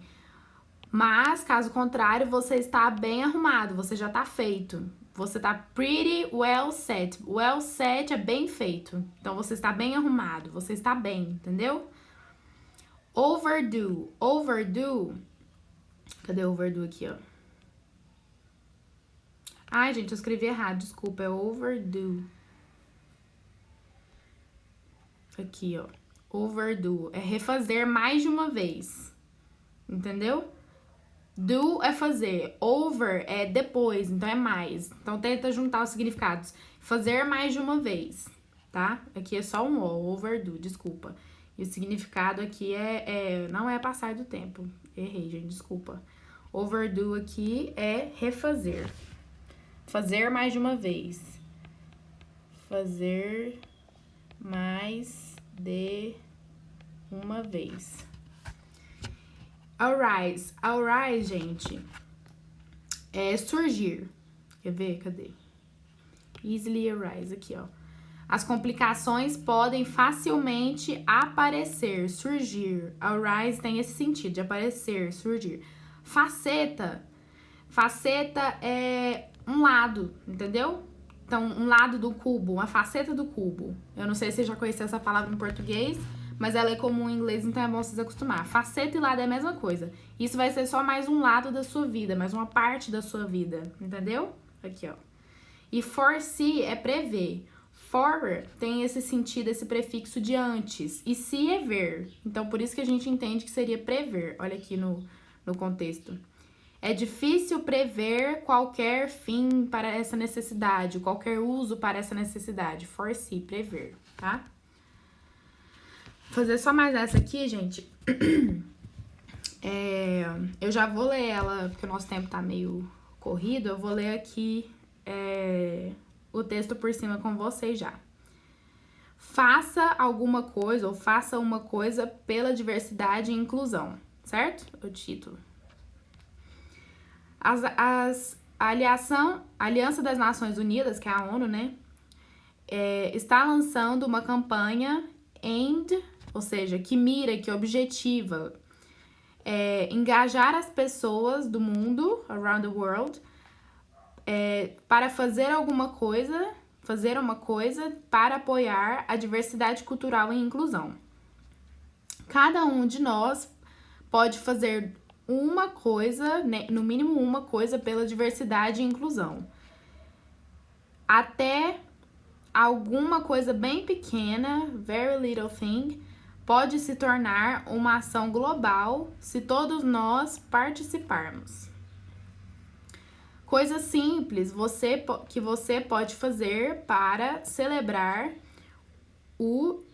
Mas, caso contrário, você está bem arrumado, você já está feito. Você está pretty well set. Well set é bem feito. Então, você está bem arrumado, você está bem, entendeu? Overdo. Overdo. Cadê overdo aqui, ó? Ai, gente, eu escrevi errado, desculpa. É overdo. Aqui, ó. Overdo. É refazer mais de uma vez. Entendeu? Do é fazer. Over é depois, então é mais. Então tenta juntar os significados. Fazer mais de uma vez, tá? Aqui é só um O, overdo, desculpa. E o significado aqui não é passar do tempo. Errei, gente, desculpa. Overdo aqui é refazer. Fazer mais de uma vez. Fazer mais de uma vez. Arise. Arise, gente, é surgir. Quer ver? Cadê? Easily arise, aqui, ó. As complicações podem facilmente aparecer, surgir. Arise tem esse sentido, de aparecer, surgir. Faceta. Faceta é um lado, entendeu? Então, um lado do cubo, uma faceta do cubo. Eu não sei se você já conheceu essa palavra em português, mas ela é comum em inglês, então é bom vocês acostumar. Faceta e lado é a mesma coisa. Isso vai ser só mais um lado da sua vida, mais uma parte da sua vida, entendeu? Aqui, ó. E foresee é prever. For tem esse sentido, esse prefixo de antes. E see é ver. Então, por isso que a gente entende que seria prever. Olha aqui no contexto. É difícil prever qualquer fim para essa necessidade, qualquer uso para essa necessidade. Foresee, prever, tá? Vou fazer só mais essa aqui, gente. Eu já vou ler ela, porque o nosso tempo tá meio corrido. Eu vou ler aqui o texto por cima com vocês já. Faça alguma coisa ou faça uma coisa pela diversidade e inclusão, certo? O título. A Aliança das Nações Unidas, que é a ONU, né? Está lançando uma campanha ou seja, que mira, que objetiva engajar as pessoas do mundo, around the world, para fazer uma coisa para apoiar a diversidade cultural e inclusão. Cada um de nós pode fazer uma coisa, né, no mínimo uma coisa pela diversidade e inclusão. Até alguma coisa bem pequena, very little thing, pode se tornar uma ação global se todos nós participarmos. Coisas simples que você pode fazer para celebrar o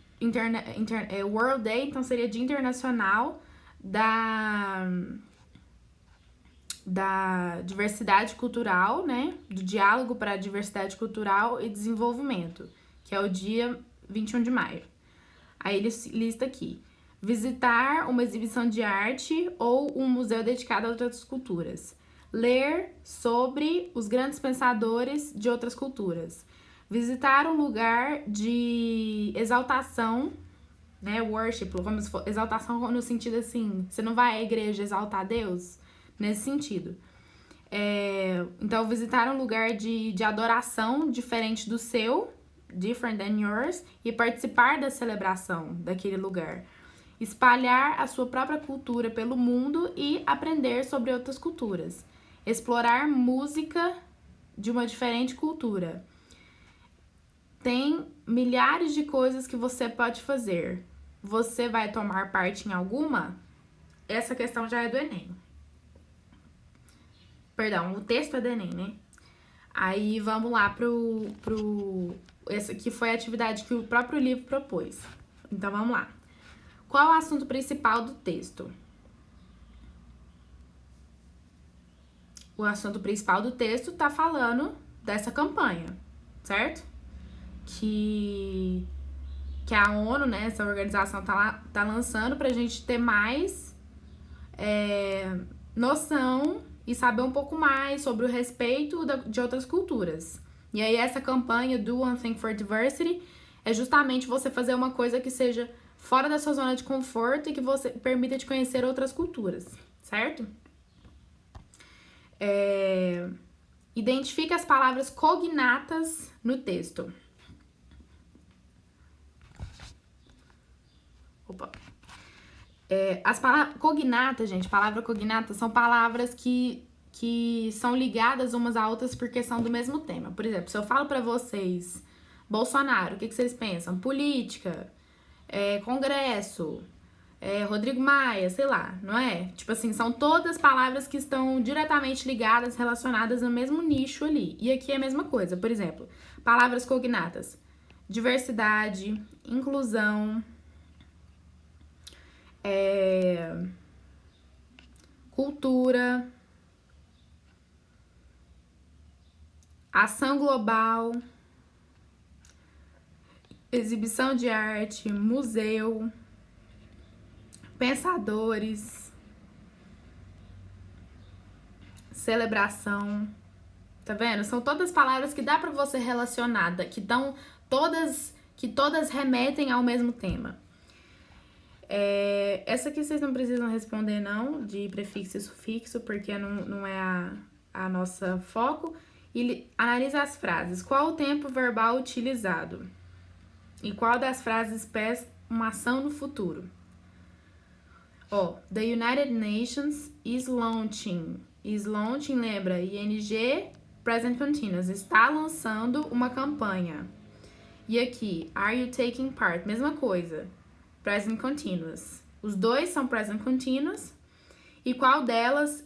World Day, então seria Dia Internacional da diversidade cultural, né? Do diálogo para a diversidade cultural e desenvolvimento, que é o dia 21 de maio. Aí ele lista aqui: visitar uma exibição de arte ou um museu dedicado a outras culturas. Ler sobre os grandes pensadores de outras culturas. Visitar um lugar de exaltação, né? Worship, como se for exaltação no sentido assim, você não vai à igreja exaltar Deus? Nesse sentido. Então, visitar um lugar de adoração diferente do seu, different than yours, e participar da celebração daquele lugar. Espalhar a sua própria cultura pelo mundo e aprender sobre outras culturas. Explorar música de uma diferente cultura. Tem milhares de coisas que você pode fazer. Você vai tomar parte em alguma? Essa questão já é do Enem. Perdão, o texto é do Enem, né? Aí vamos lá essa aqui foi a atividade que o próprio livro propôs. Então vamos lá. Qual é o assunto principal do texto? O assunto principal do texto tá falando dessa campanha, certo? Que a ONU, né, essa organização tá lançando pra gente ter mais noção e saber um pouco mais sobre o respeito de outras culturas. E aí essa campanha do One Thing for Diversity é justamente você fazer uma coisa que seja fora da sua zona de conforto e que você permita te conhecer outras culturas, certo? Identifique as palavras cognatas no texto. As palavras cognatas, gente, palavra cognata são palavras que são ligadas umas a outras porque são do mesmo tema. Por exemplo, se eu falo pra vocês Bolsonaro, o que vocês pensam? Política, Congresso, Rodrigo Maia, sei lá, não é? Tipo assim, são todas palavras que estão diretamente ligadas, relacionadas no mesmo nicho ali. E aqui é a mesma coisa. Por exemplo, palavras cognatas: diversidade, inclusão, cultura, ação global, exibição de arte, museu, pensadores, celebração. Tá vendo? São todas palavras que dá pra você relacionar, que todas remetem ao mesmo tema. Essa aqui vocês não precisam responder não, de prefixo e sufixo, porque não é a nossa foco. E analisa as frases. Qual o tempo verbal utilizado? E qual das frases pede uma ação no futuro? The United Nations is launching. Is launching, lembra? ING, present continuous. Está lançando uma campanha. E aqui, are you taking part? Mesma coisa. Present continuous. Os dois são present continuous. E qual delas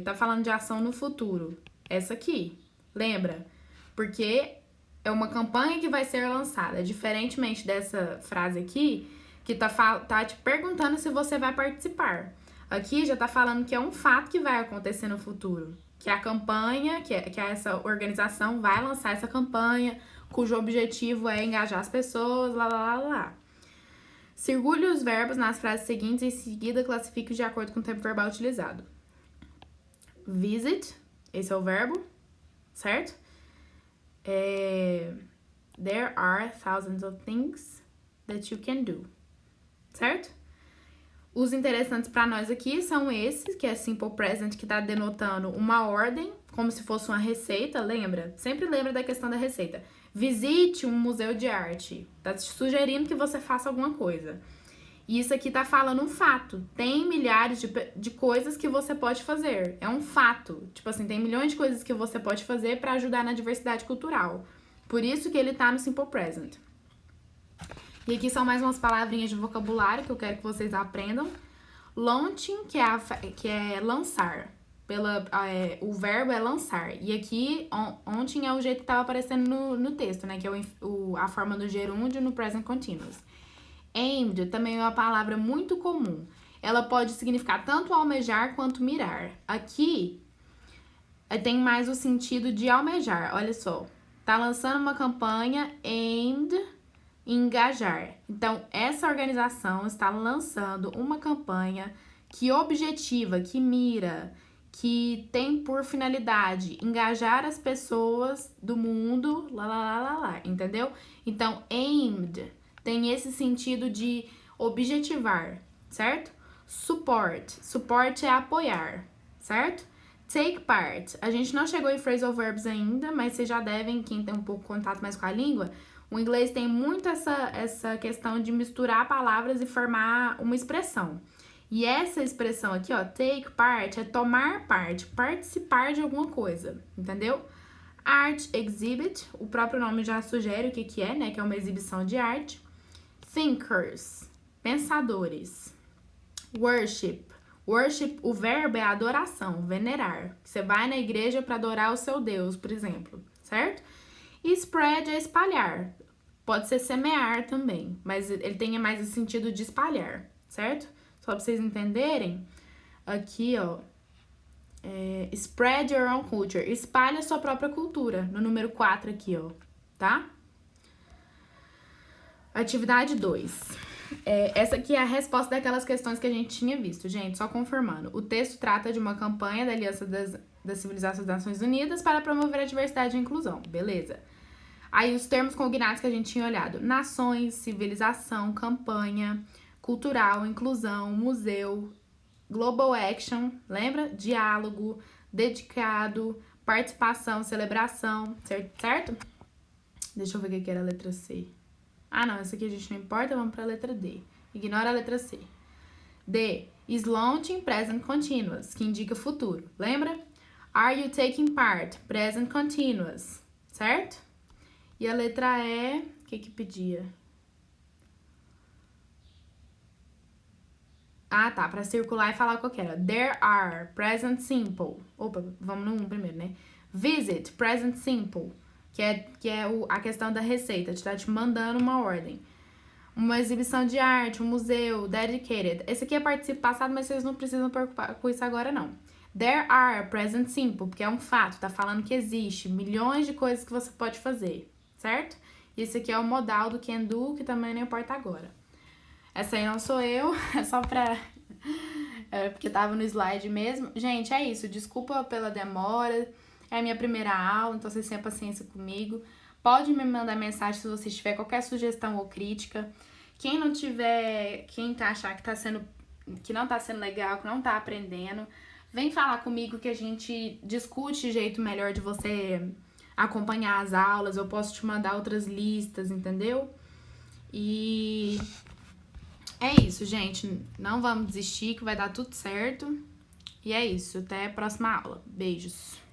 tá falando de ação no futuro? Essa aqui. Lembra? Porque é uma campanha que vai ser lançada. Diferentemente dessa frase aqui, que tá te perguntando se você vai participar. Aqui já tá falando que é um fato que vai acontecer no futuro. Que a campanha, que essa organização vai lançar essa campanha, cujo objetivo é engajar as pessoas, lá. Circule os verbos nas frases seguintes e em seguida classifique de acordo com o tempo verbal utilizado. Visit, esse é o verbo, certo? There are thousands of things that you can do, certo? Os interessantes para nós aqui são esses, que é simple present, que tá denotando uma ordem, como se fosse uma receita, lembra? Sempre lembra da questão da receita. Visite um museu de arte. Tá te sugerindo que você faça alguma coisa. E isso aqui tá falando um fato. Tem milhares de coisas que você pode fazer. É um fato. Tipo assim, tem milhões de coisas que você pode fazer para ajudar na diversidade cultural. Por isso que ele tá no simple present. E aqui são mais umas palavrinhas de vocabulário que eu quero que vocês aprendam. Launching, que é lançar. O verbo é lançar. E aqui, ontem é o jeito que estava aparecendo no texto, né? Que é a forma do gerúndio no present continuous. Aimed também é uma palavra muito comum. Ela pode significar tanto almejar quanto mirar. Aqui, tem mais o sentido de almejar. Olha só. Tá lançando uma campanha aimed engajar. Então, essa organização está lançando uma campanha que objetiva, que mira, que tem por finalidade engajar as pessoas do mundo, entendeu? Então, aimed tem esse sentido de objetivar, certo? Support é apoiar, certo? Take part. A gente não chegou em phrasal verbs ainda, mas vocês já devem, quem tem um pouco de contato mais com a língua, o inglês tem muito essa questão de misturar palavras e formar uma expressão. E essa expressão aqui, take part, é tomar parte, participar de alguma coisa, entendeu? Art exhibit, o próprio nome já sugere o que é, né? Que é uma exibição de arte. Thinkers, pensadores. Worship, o verbo é adoração, venerar. Você vai na igreja para adorar o seu Deus, por exemplo, certo? E spread é espalhar. Pode ser semear também, mas ele tem mais o sentido de espalhar, certo? Só pra vocês entenderem, aqui, spread your own culture. Espalha a sua própria cultura, no número 4 aqui, tá? Atividade 2. Essa aqui é a resposta daquelas questões que a gente tinha visto. Gente, só confirmando. O texto trata de uma campanha da Aliança das Civilizações das Nações Unidas para promover a diversidade e a inclusão. Beleza. Aí os termos cognatos que a gente tinha olhado. Nações, civilização, campanha, cultural, inclusão, museu, global action, lembra? Diálogo, dedicado, participação, celebração, certo? Deixa eu ver o que era a letra C. Ah, não, essa aqui a gente não importa, vamos para a letra D. Ignora a letra C. D. Slaunching, present continuous, que indica futuro. Lembra? Are you taking part? Present continuous. Certo? E a letra E, o que pedia? Ah, tá. Pra circular e falar qual que era. There are, present simple. Opa, vamos no 1 primeiro, né? Visit, present simple, que é a questão da receita, tá te mandando uma ordem. Uma exibição de arte, um museu, dedicated. Esse aqui é participo passado, mas vocês não precisam preocupar com isso agora, não. There are, present simple, porque é um fato, tá falando que existe milhões de coisas que você pode fazer, certo? E esse aqui é o modal do can do, que também não importa agora. Essa aí não sou eu, é só pra... porque tava no slide mesmo. Gente, é isso, desculpa pela demora, é a minha primeira aula, então vocês tenham paciência comigo. Pode me mandar mensagem se você tiver qualquer sugestão ou crítica. Quem não tiver, quem achar que não tá sendo legal, que não tá aprendendo, vem falar comigo que a gente discute jeito melhor de você acompanhar as aulas. Eu posso te mandar outras listas, entendeu? E é isso, gente. Não vamos desistir, que vai dar tudo certo. E é isso. Até a próxima aula. Beijos.